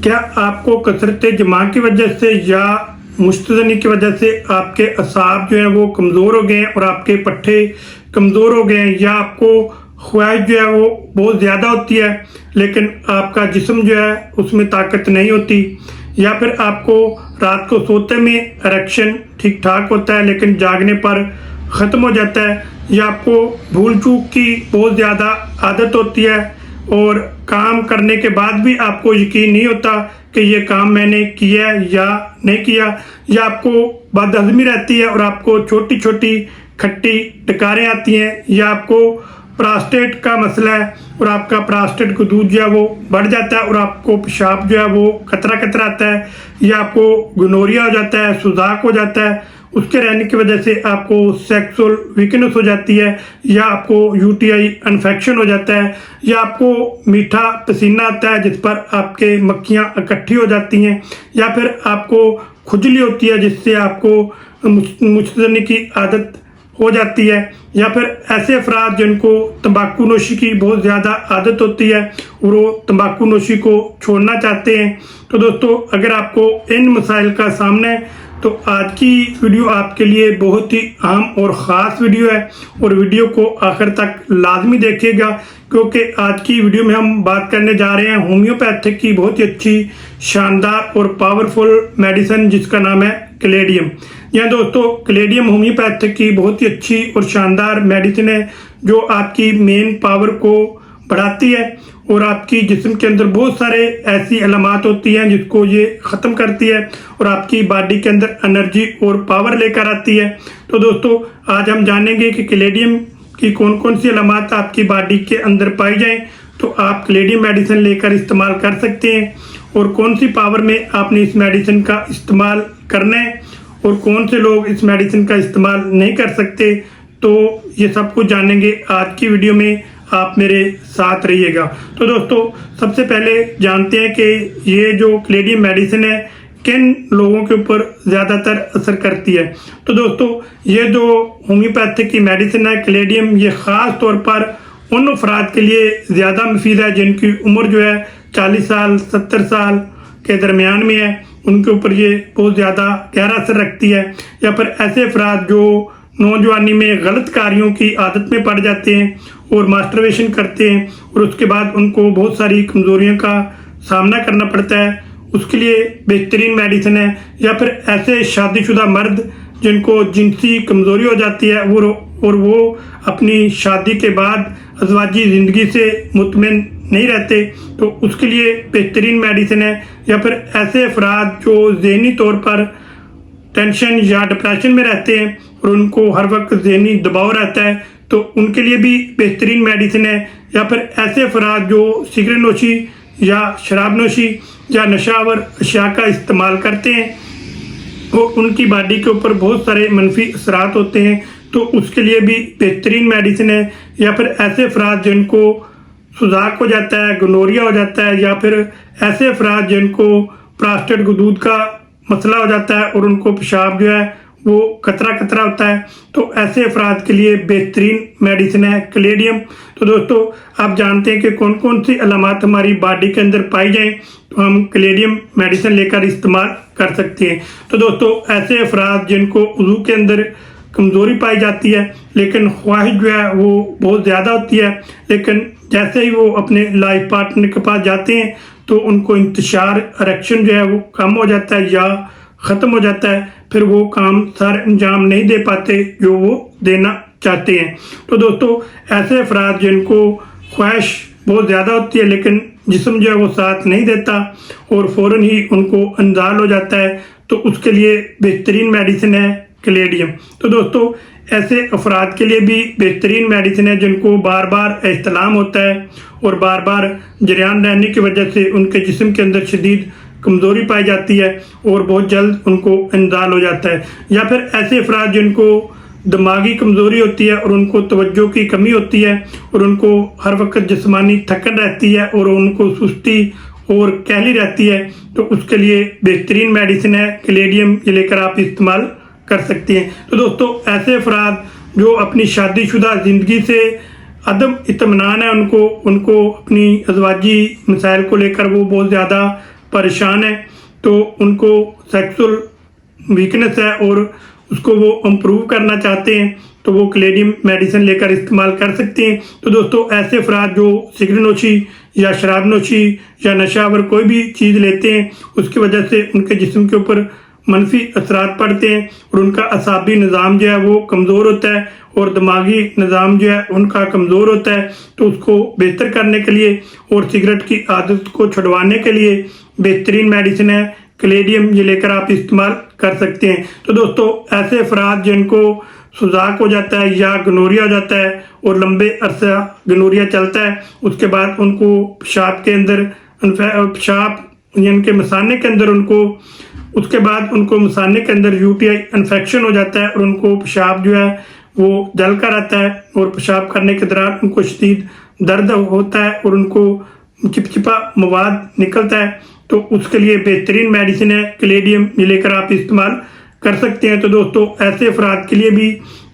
क्या आपको कसरत जमा की वजह से या मुस्तनी की वजह से आपके असाब जो है वो कमज़ोर हो गए हैं और आपके पट्टे कमज़ोर हो गए हैं, या आपको ख्वाहिश जो है वो बहुत ज़्यादा होती है लेकिन आपका जिस्म जो है उसमें ताकत नहीं होती, या फिर आपको रात को सोते में इरेक्शन ठीक ठाक होता है लेकिन जागने पर ख़त्म हो जाता है, या आपको भूल चूक की बहुत ज़्यादा आदत होती है और काम करने के बाद भी आपको यकीन नहीं होता कि ये काम मैंने किया या नहीं किया, या आपको बदहज़मी रहती है और आपको छोटी छोटी खट्टी डकारें आती हैं, या आपको प्रोस्टेट का मसला है और आपका प्रोस्टेट का दूध जो है वो बढ़ जाता है और आपको पेशाब जो है वो कतरा कतरा आता है, या आपको गोनोरिया हो जाता है, सुजाक हो जाता है, उसके रहने की वजह से आपको सेक्सुअल वीकनेस हो जाती है, या आपको यूटीआई इन्फेक्शन हो जाता है, या आपको मीठा पसीना आता है जिस पर आपके मक्खियाँ इकट्ठी हो जाती हैं, या फिर आपको खुजली होती है जिससे आपको मुस्तनी की आदत हो जाती है, या फिर ऐसे अफराद जिनको तंबाकू नोशी की बहुत ज़्यादा आदत होती है और वो तंबाकू नोशी को छोड़ना चाहते हैं। तो दोस्तों, अगर आपको इन मसाइल का सामना है तो आज की वीडियो आपके लिए बहुत ही अहम और ख़ास वीडियो है और वीडियो को आखिर तक लाजमी देखिएगा, क्योंकि आज की वीडियो में हम बात करने जा रहे हैं होम्योपैथिक की बहुत ही अच्छी शानदार और पावरफुल मेडिसिन जिसका नाम है कैलेडियम। यह दोस्तों कैलेडियम होम्योपैथिक की बहुत ही अच्छी और शानदार मेडिसिन है जो आपकी मेन पावर को बढ़ाती है और आपकी जिस्म के अंदर बहुत सारे ऐसी अलामात होती हैं जिसको ये ख़त्म करती है और आपकी बॉडी के अंदर एनर्जी और पावर लेकर आती है। तो दोस्तों, आज हम जानेंगे कि कैलेडियम की कौन कौन सी अलामात आपकी बॉडी के अंदर पाई जाएं तो आप कैलेडियम मेडिसिन लेकर इस्तेमाल कर सकते हैं, और कौन सी पावर में आपने इस मेडिसिन का इस्तेमाल करना है और कौन से लोग इस मेडिसिन का इस्तेमाल नहीं कर सकते। तो ये सब कुछ जानेंगे आज की वीडियो में, आप मेरे साथ रहिएगा। तो दोस्तों, सबसे पहले जानते हैं कि ये जो कैलेडियम मेडिसिन है किन लोगों के ऊपर ज़्यादातर असर करती है। तो दोस्तों, ये जो होम्योपैथिक की मेडिसिन है कैलेडियम, ये ख़ास तौर पर उन अफराद के लिए ज़्यादा मुफीद है जिनकी उम्र जो है 40 साल 70 साल के दरमियान में है, उनके ऊपर ये बहुत ज़्यादा गहरा असर रखती है, या फिर ऐसे अफराद जो नौजवानी में गलत कार्यों की आदत में पड़ जाते हैं और मास्टरबेशन करते हैं और उसके बाद उनको बहुत सारी कमज़ोरियों का सामना करना पड़ता है, उसके लिए बेहतरीन मेडिसिन है। या फिर ऐसे शादीशुदा मर्द जिनको जिनसी कमज़ोरी हो जाती है और वो अपनी शादी के बाद अज़वाजी ज़िंदगी से मुतमिन नहीं रहते, तो उसके लिए बेहतरीन मेडिसिन है। या फिर ऐसे अफराद जो ज़हनी तौर पर टेंशन या डिप्रेशन में रहते हैं और उनको हर वक्त ज़हनी दबाव रहता है, तो उनके लिए भी बेहतरीन मेडिसिन है। या फिर ऐसे अफराद जो सिगरेट नोशी या शराब नोशी या नशावर अशिया का इस्तेमाल करते हैं और उनकी बॉडी के ऊपर बहुत सारे मनफी असरात होते हैं, तो उसके लिए भी बेहतरीन मेडिसिन है। या फिर ऐसे अफराद जिनको सुजाक हो जाता है, गोनोरिया हो जाता है, या फिर ऐसे अफराद जिनको प्रोस्टेट दूध का मसला हो जाता है और उनको पेशाब जो है वो कतरा कतरा होता है, तो ऐसे अफराद के लिए बेहतरीन मेडिसिन है कैलेडियम। तो दोस्तों, आप जानते हैं कि कौन कौन सी अलामात हमारी बॉडी के अंदर पाई जाएं तो हम कैलेडियम मेडिसिन लेकर इस्तेमाल कर सकते हैं। तो दोस्तों, ऐसे अफराद जिनको वज़ू के अंदर कमज़ोरी पाई जाती है लेकिन ख्वाहिश जो है वो बहुत ज़्यादा होती है, लेकिन जैसे ही वो अपने लाइफ पार्टनर के पास जाते हैं तो उनको इंतशार इरेक्शन जो है वो कम हो जाता है या ख़त्म हो जाता है, फिर वो काम सारे अंजाम नहीं दे पाते जो वो देना चाहते हैं। तो दोस्तों, ऐसे अफराद जिनको ख्वाहिश बहुत ज़्यादा होती है लेकिन जिस्म जो है वो साथ नहीं देता और फ़ौरन ही उनको इंजाल हो जाता है, तो उसके लिए बेहतरीन मेडिसिन है कैलेडियम। तो दोस्तों, ऐसे अफराद के लिए भी बेहतरीन मेडिसिन है जिनको बार बार एहतलाम होता है और बार बार जरियान रहने की वजह से उनके जिस्म के अंदर शदीद कमज़ोरी पाई जाती है और बहुत जल्द उनको इंजाल हो जाता है। या फिर ऐसे अफराद जिनको दिमागी कमज़ोरी होती है और उनको तवज्जो की कमी होती है और उनको हर वक्त जिस्मानी थकन रहती है और उनको सुस्ती और कहली रहती है, तो उसके लिए बेहतरीन मेडिसिन है कैलेडियम, ये लेकर आप इस्तेमाल कर सकते हैं। तो दोस्तों, ऐसे अफराद जो अपनी शादीशुदा ज़िंदगी से अदम इत्मीनान है उनको अपनी अज़वाजी मसाइल को लेकर वो बहुत ज़्यादा परेशान है, तो उनको सेक्सुअल वीकनेस है और उसको वो इम्प्रूव करना चाहते हैं, तो वो कैलेडियम मेडिसिन लेकर इस्तेमाल कर सकते हैं। तो दोस्तों ऐसे अफराद जो सिगरेट नोशी या शराब नोशी या नशावर कोई भी चीज़ लेते हैं, उसकी वजह से उनके जिस्म के ऊपर मनफी असरात पड़ते हैं और उनका असाबी निज़ाम जो है वो कमज़ोर होता है और दिमागी निज़ाम जो है उनका कमज़ोर होता है। तो उसको बेहतर करने के लिए और सिगरेट की आदत को छुड़वाने के लिए बेहतरीन मेडिसिन है कैलेडियम, ये लेकर आप इस्तेमाल कर सकते हैं। तो दोस्तों ऐसे अफराद जिनको सुजाक हो जाता है या गनोरिया हो जाता है और लंबे अरसा गनोरिया चलता है, उसके बाद उनको पेशाब के अंदर पेशाब यानी कि मसाने के अंदर उसके बाद उनको मसाने के अंदर यूटीआई इन्फेक्शन हो जाता है और उनको पेशाब जो है वो जल कर आता है और पेशाब करने के दौरान उनको शदीद दर्द होता है और उनको चिपचिपा मवाद निकलता है। तो उसके लिए बेहतरीन मेडिसिन है कैलेडियम, ये लेकर आप इस्तेमाल कर सकते हैं। तो दोस्तों ऐसे अफराद के लिए भी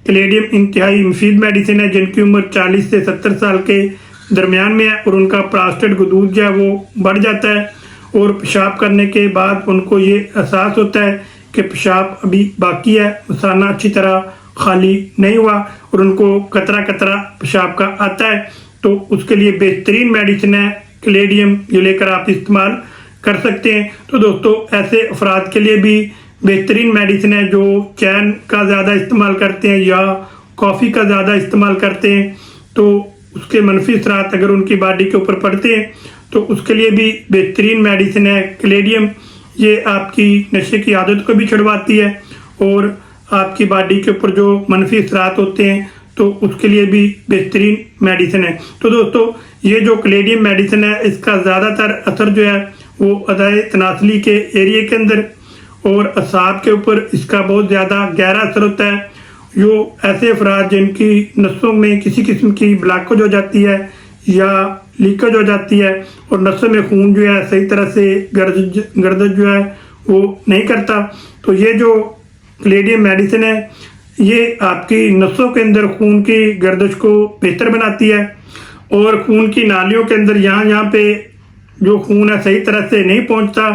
कैलेडियम इंतहाई मुफीद मेडिसिन है जिनकी उम्र 40 से 70 साल के दरमियान में है और उनका प्रोस्टेट गदूद जो है वो बढ़ जाता है और पेशाब करने के बाद उनको ये एहसास होता है कि पेशाब अभी बाकी है, मसाना अच्छी तरह खाली नहीं हुआ और उनको कतरा कतरा पेशाब का आता है। तो उसके लिए बेहतरीन मेडिसिन है कैलेडियम, ये लेकर आप इस्तेमाल कर सकते हैं। तो दोस्तों ऐसे अफराद के लिए भी बेहतरीन मेडिसिन है जो चैन का ज़्यादा इस्तेमाल करते हैं या कॉफ़ी का ज़्यादा इस्तेमाल करते हैं, तो उसके मनफी असरात अगर उनकी बॉडी के ऊपर पड़ते हैं तो उसके लिए भी बेहतरीन मेडिसिन है कैलेडियम। ये आपकी नशे की आदत को भी छुड़वाती है और आपकी बॉडी के ऊपर जो मनफी असरात होते हैं तो उसके लिए भी बेहतरीन मेडिसिन है। तो दोस्तों ये जो कैलेडियम मेडिसिन है इसका ज़्यादातर असर जो है वो अदाए तनासली के एरिए के अंदर और असाब के ऊपर इसका बहुत ज़्यादा गहरा असर होता है। जो ऐसे अफराद जिनकी नसों में किसी किस्म की ब्लॉकेज हो जाती है या लीकेज हो जाती है और नसों में खून जो है सही तरह से गर्दश जो है वो नहीं करता, तो ये जो कैलेडियम मेडिसिन है ये आपकी नसों के अंदर खून की गर्दश को बेहतर बनाती है और खून की नालियों के अंदर यहाँ पे जो खून है सही तरह से नहीं पहुँचता,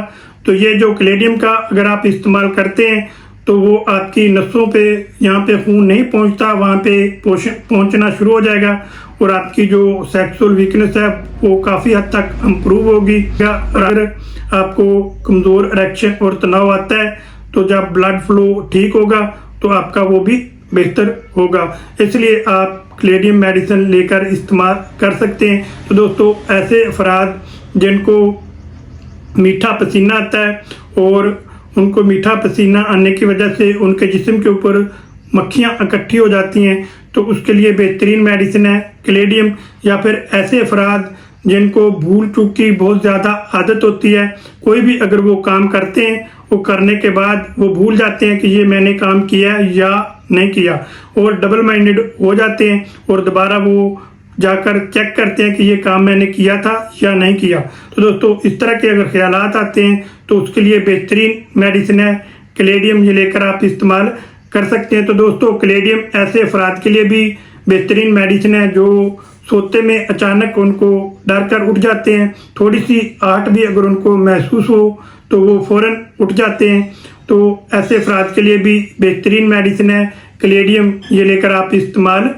तो ये जो कैलेडियम का अगर आप इस्तेमाल करते हैं तो वो आपकी नसों पे यहाँ पे खून नहीं पहुँचता, वहाँ पे पहुँचना शुरू हो जाएगा और आपकी जो सेक्सुअल वीकनेस है वो काफ़ी हद तक इम्प्रूव होगी। अगर आपको कमज़ोर इरेक्शन और तनाव आता है तो जब ब्लड फ्लो ठीक होगा तो आपका वो भी बेहतर होगा, इसलिए आप कैलेडियम मेडिसिन लेकर इस्तेमाल कर सकते हैं। तो दोस्तों ऐसे अफराद जिनको मीठा पसीना आता है और उनको मीठा पसीना आने की वजह से उनके जिस्म के ऊपर मक्खियाँ इकट्ठी हो जाती हैं, तो उसके लिए बेहतरीन मेडिसिन है कैलेडियम। या फिर ऐसे अफराद जिनको भूल चूक की बहुत ज़्यादा आदत होती है, कोई भी अगर वो काम करते हैं वो करने के बाद वो भूल जाते हैं कि ये मैंने काम किया या नहीं किया और डबल माइंडेड हो जाते हैं और दोबारा वो जाकर चेक करते हैं कि ये काम मैंने किया था या नहीं किया। तो दोस्तों इस तरह के अगर ख्यालात आते हैं तो उसके लिए बेहतरीन मेडिसिन है कैलेडियम, ये लेकर आप इस्तेमाल कर सकते हैं। तो दोस्तों कैलेडियम ऐसे अफराद के लिए भी बेहतरीन मेडिसिन है जो सोते में अचानक उनको डर कर उठ जाते हैं, थोड़ी सी आहट भी अगर उनको महसूस हो तो वो फ़ौरन उठ जाते हैं। तो ऐसे अफराद के लिए भी बेहतरीन मेडिसिन है कैलेडियम, ये लेकर आप इस्तेमाल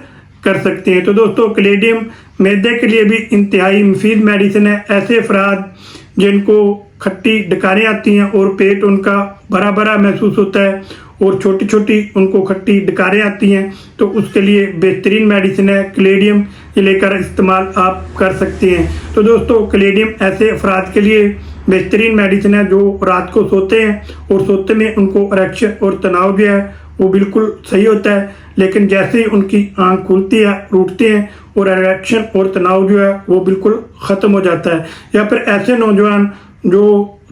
कर सकते हैं। तो दोस्तों कैलेडियम मैदे के लिए भी इंतहाई मुफीद मेडिसिन है। ऐसे अफराद जिनको खट्टी डकारें आती हैं और पेट उनका भरा भरा महसूस होता है और छोटी छोटी उनको खट्टी डकारें आती हैं, तो उसके लिए बेहतरीन मेडिसिन है कैलेडियम, ये लेकर इस्तेमाल आप कर सकते हैं। तो दोस्तों कैलेडियम ऐसे अफराद के लिए बेहतरीन मेडिसिन है जो रात को सोते हैं और सोते में उनको इरेक्शन और तनाव जो है वो बिल्कुल सही होता है, लेकिन जैसे ही उनकी आंख खुलती है उठते हैं और इरेक्शन और तनाव जो है वो बिल्कुल ख़त्म हो जाता है। या फिर ऐसे नौजवान जो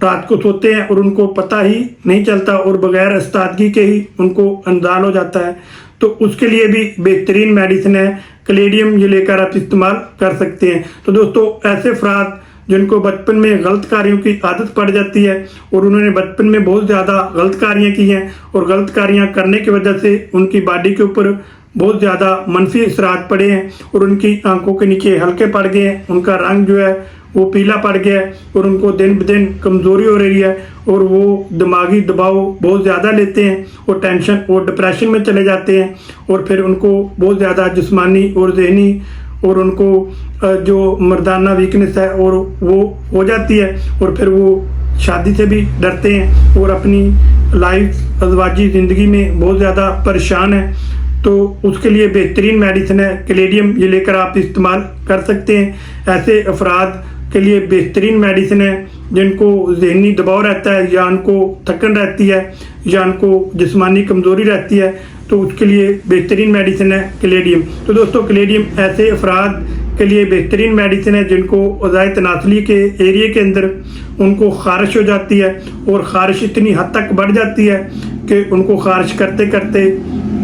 रात को सोते हैं और उनको पता ही नहीं चलता और बगैर इस्तादगी के ही उनको अंदाल हो जाता है, तो उसके लिए भी बेहतरीन मेडिसिन है कैलेडियम, ये लेकर आप इस्तेमाल कर सकते हैं। तो दोस्तों ऐसे अफराद जिनको बचपन में गलत कार्यों की आदत पड़ जाती है और उन्होंने बचपन में बहुत ज़्यादा गलत कार्याँ की हैं और गलत कार्याँ करने की वजह से उनकी बॉडी के ऊपर बहुत ज़्यादा मनफी असरात पड़े हैं और उनकी आंखों के नीचे हल्के पड़ गए हैं, उनका रंग जो है वो पीला पड़ गया है और उनको दिन ब दिन कमज़ोरी हो रही है और वो दिमागी दबाव बहुत ज़्यादा लेते हैं और टेंशन और डिप्रेशन में चले जाते हैं और फिर उनको बहुत ज़्यादा जिस्मानी और जहनी और उनको जो मर्दाना वीकनेस है और वो हो जाती है और फिर वो शादी से भी डरते हैं और अपनी लाइफ अज़वाजी ज़िंदगी में बहुत ज़्यादा परेशान है। तो उसके लिए बेहतरीन मेडिसिन है कैलेडियम, ये लेकर आप इस्तेमाल कर सकते हैं। ऐसे अफराद के लिए बेहतरीन मेडिसिन है जिनको ज़हनी दबाव रहता है या उनको थकन रहती है या उनको जिस्मानी कमज़ोरी रहती है, तो उसके लिए बेहतरीन मेडिसिन है कैलेडियम। तो दोस्तों कैलेडियम ऐसे अफराद के लिए बेहतरीन मेडिसिन है जिनको अज़ाए तनासली के एरिया के अंदर उनको खारिश हो जाती है और ख़ारिश इतनी हद तक बढ़ जाती है कि उनको खारिश करते करते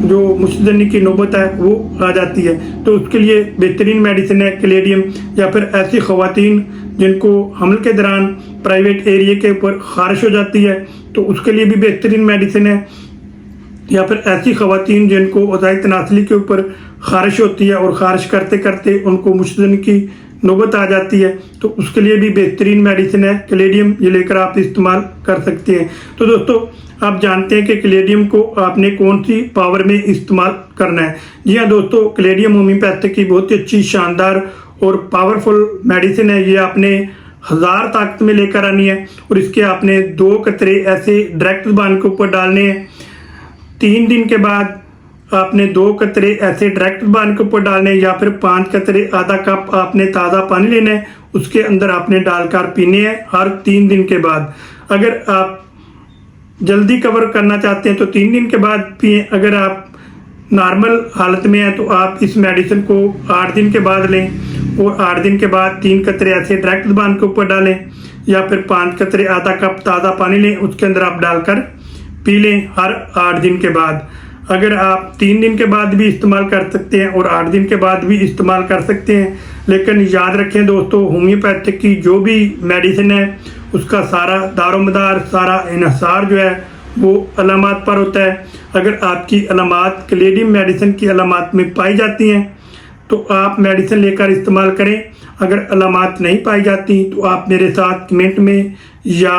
जो मुस्तदनी की नौबत है वो आ जाती है। तो उसके लिए बेहतरीन मेडिसिन है कैलेडियम। या फिर ऐसी ख़वातीन जिनको हमल के दौरान प्राइवेट एरिया के ऊपर खारिश हो जाती है तो उसके लिए भी बेहतरीन मेडिसिन है। या फिर ऐसी ख़वातीन जिनको अज़ाए तनासली के ऊपर खारिश होती है और खारिश करते करते उनको मुस्तदनी की नौबत आ जाती है तो उसके लिए भी बेहतरीन मेडिसिन है कैलेडियम, ये लेकर आप इस्तेमाल कर सकते हैं। तो दोस्तों आप जानते हैं कि कैलेडियम को आपने कौन सी पावर में इस्तेमाल करना है। जी हाँ दोस्तों, कैलेडियम होम्योपैथिक की बहुत ही अच्छी शानदार और पावरफुल मेडिसिन है। ये आपने 1000 ताकत में लेकर आनी है और इसके आपने 2 कतरे ऐसे डायरेक्ट ज़ुबान के ऊपर डालने हैं। 3 दिन के बाद आपने 2 कतरे ऐसे डायरेक्ट ज़ुबान के ऊपर डालने हैं या फिर 5 कतरे आधा कप आपने ताज़ा पानी लेना है, उसके अंदर आपने डालकर पीने हैं हर 3 दिन के बाद। अगर आप जल्दी कवर करना चाहते हैं तो 3 दिन के बाद पिए। अगर आप नॉर्मल हालत में हैं तो आप इस मेडिसिन को 8 दिन के बाद लें और 8 दिन के बाद 3 कतरे ऐसे डायरेक्ट ज़ुबान के ऊपर डालें या फिर 5 कतरे आधा कप ताज़ा पानी लें, उसके अंदर आप डालकर पी लें हर 8 दिन के बाद। अगर आप 3 दिन के बाद भी इस्तेमाल कर सकते हैं और 8 दिन के बाद भी इस्तेमाल कर सकते हैं, लेकिन याद रखें दोस्तों होम्योपैथिक की जो भी मेडिसिन है उसका सारा दारोमदार सारा इन्हिसार जो है वो अलामात पर होता है। अगर आपकी अलामात कैलेडियम मेडिसिन की अलामात में पाई जाती हैं तो आप मेडिसिन लेकर इस्तेमाल करें। अगर अलामात नहीं पाई जाती तो आप मेरे साथ कमेंट में या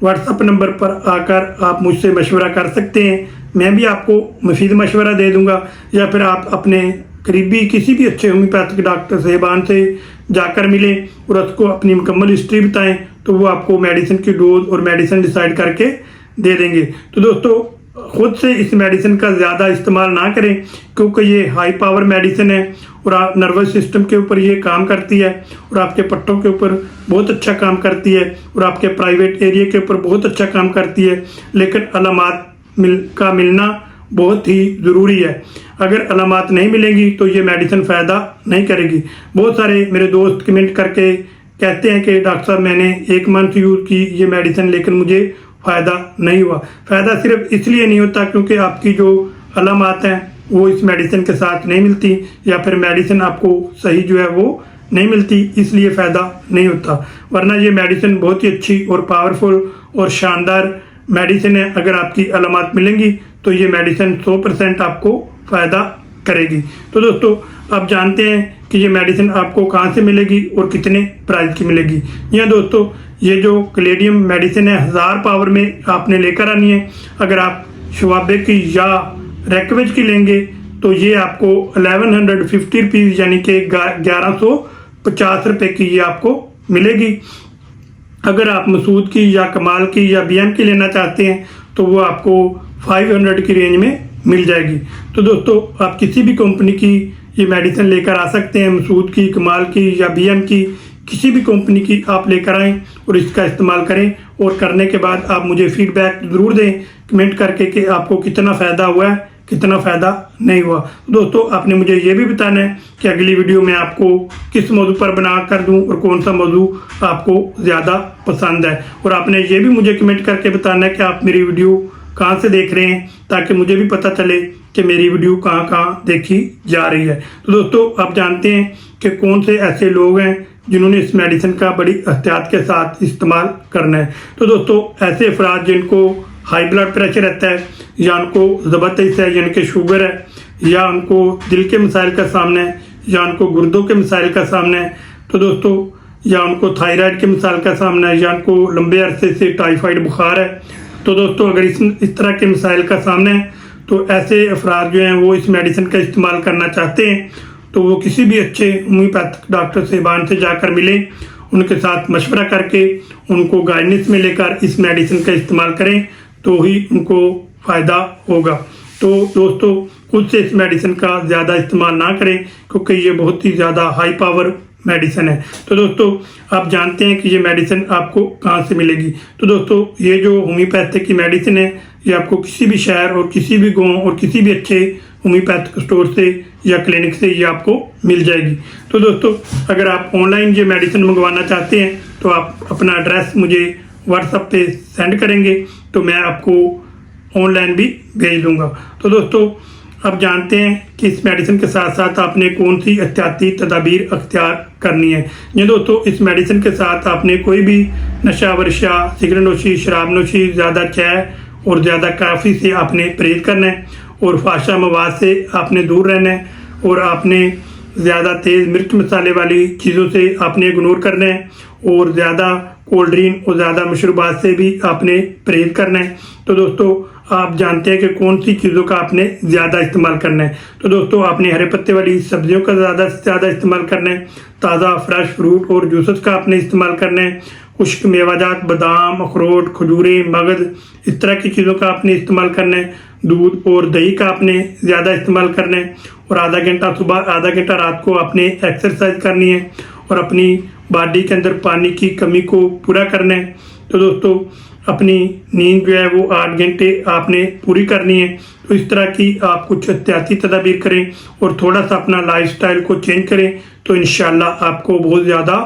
व्हाट्सएप नंबर पर आकर आप मुझसे मशवरा कर सकते हैं, मैं भी आपको मुफीद मशवरा दे दूंगा। या फिर आप अपने करीबी किसी भी अच्छे होम्योपैथिक डॉक्टर साहिबान से जाकर मिलें और उसको अपनी मुकम्मल हिस्ट्री बताएं तो वो आपको मेडिसिन की डोज और मेडिसिन डिसाइड करके दे देंगे। तो दोस्तों खुद से इस मेडिसिन का ज़्यादा इस्तेमाल ना करें क्योंकि ये हाई पावर मेडिसिन है और आप नर्वस सिस्टम के ऊपर ये काम करती है और आपके पट्टों के ऊपर बहुत अच्छा काम करती है और आपके प्राइवेट एरिया के ऊपर बहुत अच्छा काम करती है। लेकिन अलामात का मिलना बहुत ही ज़रूरी है। अगर अलामात नहीं मिलेंगी तो ये मेडिसिन फ़ायदा नहीं करेगी। बहुत सारे मेरे दोस्त कमेंट करके कहते हैं कि डॉक्टर साहब मैंने 1 मंथ यूज़ की ये मेडिसिन लेकिन मुझे फ़ायदा नहीं हुआ। फ़ायदा सिर्फ इसलिए नहीं होता क्योंकि आपकी जो अलामात हैं वो इस मेडिसिन के साथ नहीं मिलती या फिर मेडिसिन आपको सही जो है वो नहीं मिलती, इसलिए फ़ायदा नहीं होता। वरना ये मेडिसिन बहुत ही अच्छी और पावरफुल और शानदार मेडिसिन है। अगर आपकी अलामात मिलेंगी तो ये मेडिसिन 100% आपको फ़ायदा करेगी। तो दोस्तों आप जानते हैं कि ये मेडिसिन आपको कहाँ से मिलेगी और कितने प्राइस की मिलेगी। यह दोस्तों ये जो कैलेडियम मेडिसिन है 1000 पावर में आपने लेकर आनी है। अगर आप शवाबे की या रेकवेज की लेंगे तो ये आपको 1150 रुपीज़ यानी कि 1150 रुपये की ये आपको मिलेगी। अगर आप मसूद की या कमाल की या बीएम की लेना चाहते हैं तो वो आपको 500 की रेंज में मिल जाएगी। तो दोस्तों आप किसी भी कंपनी की ये मेडिसिन लेकर आ सकते हैं, मसूद की, कमाल की या बीएम की, किसी भी कंपनी की आप लेकर आएँ और इसका इस्तेमाल करें और करने के बाद आप मुझे फीडबैक ज़रूर दें कमेंट करके कि आपको कितना फ़ायदा हुआ है, कितना फ़ायदा नहीं हुआ। दोस्तों आपने मुझे ये भी बताना है कि अगली वीडियो में आपको किस मौजू पर बना कर दूं और कौन सा मौजू आपको ज़्यादा पसंद है। और आपने ये भी मुझे कमेंट करके बताना है कि आप मेरी वीडियो कहाँ से देख रहे हैं ताकि मुझे भी पता चले कि मेरी वीडियो कहाँ कहाँ देखी जा रही है। तो दोस्तों आप जानते हैं कि कौन से ऐसे लोग हैं जिन्होंने इस मेडिसिन का बड़ी एहतियात के साथ इस्तेमाल करना है। तो दोस्तों ऐसे अफराद जिनको हाई ब्लड प्रेशर रहता है या उनको ज़बरदस्त है यानी कि शुगर है या उनको दिल के मसाइल का सामना है या उनको गुर्दों के मसाइल का सामना है, तो दोस्तों या उनको थायराइड के मिसाल का सामना है, या उनको लंबे अरसे से टाइफाइड बुखार है, तो दोस्तों अगर इस तरह के मिसाइल का सामना है तो ऐसे अफराद जो हैं वो इस मेडिसिन का इस्तेमाल करना चाहते हैं तो वो किसी भी अच्छे होम्योपैथिक डॉक्टर साहिबान से जाकर मिलें, उनके साथ मशवरा करके उनको गाइडेंस में लेकर इस मेडिसिन का इस्तेमाल करें तो ही उनको फ़ायदा होगा। तो दोस्तों खुद से इस मेडिसिन का ज़्यादा इस्तेमाल ना करें क्योंकि ये बहुत ही ज़्यादा हाई पावर मेडिसिन है। तो दोस्तों आप जानते हैं कि ये मेडिसिन आपको कहाँ से मिलेगी। तो दोस्तों ये जो होम्योपैथिक की मेडिसिन है ये आपको किसी भी शहर और किसी भी गांव और किसी भी अच्छे होम्योपैथिक स्टोर से या क्लिनिक से ये आपको मिल जाएगी। तो दोस्तों अगर आप ऑनलाइन ये मेडिसिन मंगवाना चाहते हैं तो आप अपना एड्रेस मुझे व्हाट्सएप पे सेंड करेंगे तो मैं आपको ऑनलाइन भी भेज दूंगा। तो दोस्तों आप जानते हैं कि इस मेडिसिन के साथ साथ आपने कौन सी एहतियाती तदाबीर अख्तियार करनी है। ये दोस्तों इस मेडिसिन के साथ आपने कोई भी नशा वरशा, सिगरेट नोशी, शराब नोशी, ज़्यादा चाय और ज़्यादा काफ़ी से आपने परहेज करना है और फाशा मवाद से आपने दूर रहना है और आपने ज़्यादा तेज़ मिर्च मसाले वाली चीज़ों से आपने इग्नोर करना है और ज़्यादा कोल्ड ड्रिंक और ज़्यादा मशरूबात से भी आपने परहेज करना है। तो दोस्तों आप जानते हैं कि कौन सी चीज़ों का आपने ज़्यादा इस्तेमाल करना है। तो दोस्तों आपने हरे पत्ते वाली सब्जियों का ज़्यादा से ज़्यादा इस्तेमाल करना है, ताज़ा फ्रेश फ्रूट और जूसेस का आपने इस्तेमाल करना है, खुश्क मेवाजात, बादाम, अखरोट, खजूरें, मगज़, इस तरह की चीज़ों का आपने इस्तेमाल करना है, दूध और दही का आपने ज़्यादा इस्तेमाल करना है और आधा घंटा सुबह, आधा घंटा रात को आपने एक्सरसाइज करनी है और अपनी बॉडी के अंदर पानी की कमी को पूरा करना है। तो दोस्तों अपनी नींद जो है वो 8 घंटे आपने पूरी करनी है। तो इस तरह की आप कुछ एहतियाती तदाबीर करें और थोड़ा सा अपना लाइफस्टाइल को चेंज करें तो इंशाल्लाह आपको बहुत ज़्यादा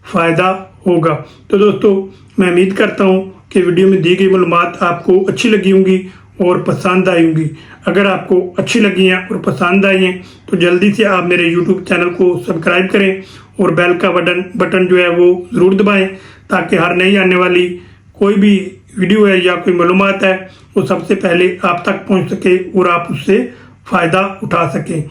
फ़ायदा होगा। तो दोस्तों मैं उम्मीद करता हूँ कि वीडियो में दी गई मालूमात आपको अच्छी लगी होंगी और पसंद आई होंगी। अगर आपको अच्छी लगी हैं और पसंद आई हैं तो जल्दी से आप मेरे YouTube चैनल को सब्सक्राइब करें और बेल का बटन जो है वो ज़रूर दबाएं ताकि हर नई आने वाली कोई भी वीडियो है या कोई मालूमात है वो सबसे पहले आप तक पहुंच सके और आप उससे फ़ायदा उठा सकें।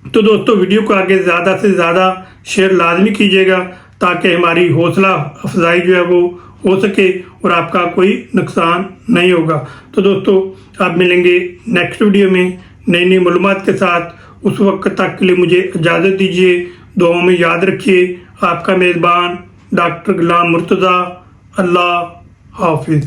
तो दोस्तों वीडियो को आगे ज़्यादा से ज़्यादा शेयर लाजमी कीजिएगा ताकि हमारी हौसला अफजाई जो है वो हो सके और आपका कोई नुकसान नहीं होगा। तो दोस्तों आप मिलेंगे नेक्स्ट वीडियो में नई नई मालूमात के साथ। उस वक्त तक के लिए मुझे इजाज़त दीजिए। दुआओं में याद रखिए आपका मेज़बान डॉक्टर गुलाम मुर्तज़ा। अल्लाह हाफिज़।